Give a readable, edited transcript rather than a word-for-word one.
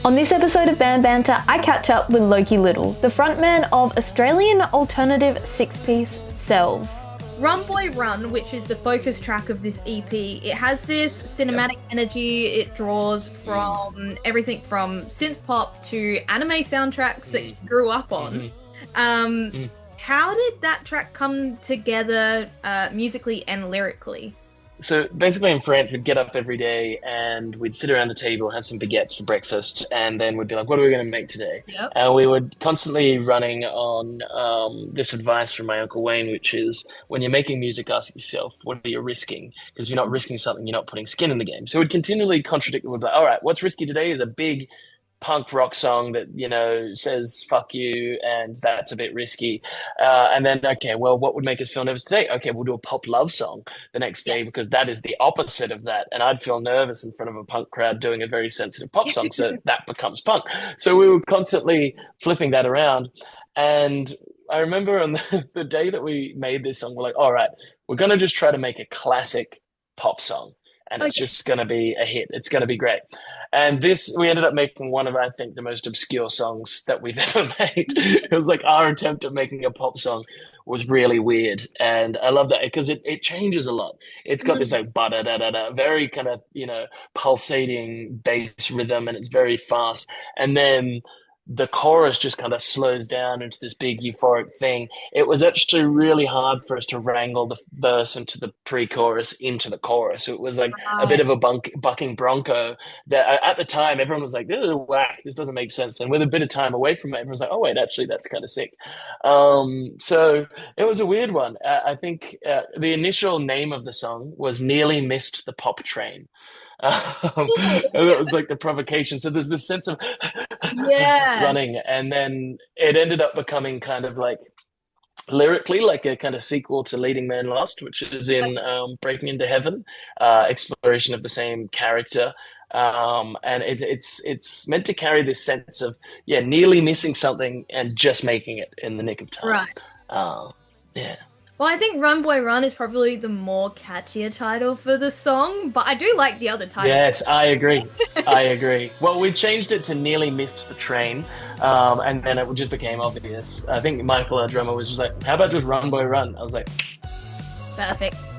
On this episode of Band Banter, I catch up with Loki Little, the frontman of Australian alternative six-piece Selve. Run Boy Run, which is the focus track of this EP, it has this cinematic energy. It draws from everything from synth pop to anime soundtracks that you grew up on. How did that track come together musically and lyrically? So basically in France, we'd get up every day and we'd sit around the table, have some baguettes for breakfast, and then we'd be like, what are we going to make today? Yep. And we were constantly running on this advice from my Uncle Wayne, which is when you're making music, ask yourself, what are you risking? Because if you're not risking something, you're not putting skin in the game. So we'd continually contradict and we'd be like, all right, what's risky today is a big punk rock song that, you know, says fuck you, and that's a bit risky. And then, okay, well, what would make us feel nervous today? Okay, we'll do a pop love song the next day because that is the opposite of that. And I'd feel nervous in front of a punk crowd doing a very sensitive pop song, so that becomes punk. So we were constantly flipping that around. And I remember on the day that we made this song, we're like, all right, we're going to just try to make a classic pop song. And it's just going to be a hit. It's going to be great. And we ended up making one of, I think, the most obscure songs that we've ever made. It was like our attempt at making a pop song was really weird. And I love that because it changes a lot. It's got this like ba-da-da-da-da, very kind of, you know, pulsating bass rhythm, and it's very fast. And then the chorus just kind of slows down into this big euphoric thing. It was actually really hard for us to wrangle the verse into the pre-chorus into the chorus. So it was like a bit of a bucking bronco that at the time everyone was like, this is whack, this doesn't make sense. And with a bit of time away from it, everyone was like, oh wait, actually that's kind of sick. So it was a weird one. I think the initial name of the song was Nearly Missed the Pop Train. And that was like the provocation. So there's this sense of running, and then it ended up becoming kind of like lyrically like a kind of sequel to Leading Man Lost, which is in Breaking Into Heaven, exploration of the same character. And it's meant to carry this sense of nearly missing something and just making it in the nick of time. Right. Well, I think Run Boy Run is probably the more catchier title for the song, but I do like the other title. Yes, I agree. I agree. Well, we changed it to Nearly Missed the Train, and then it just became obvious. I think Michael, our drummer, was just like, how about just Run Boy Run? I was like, perfect.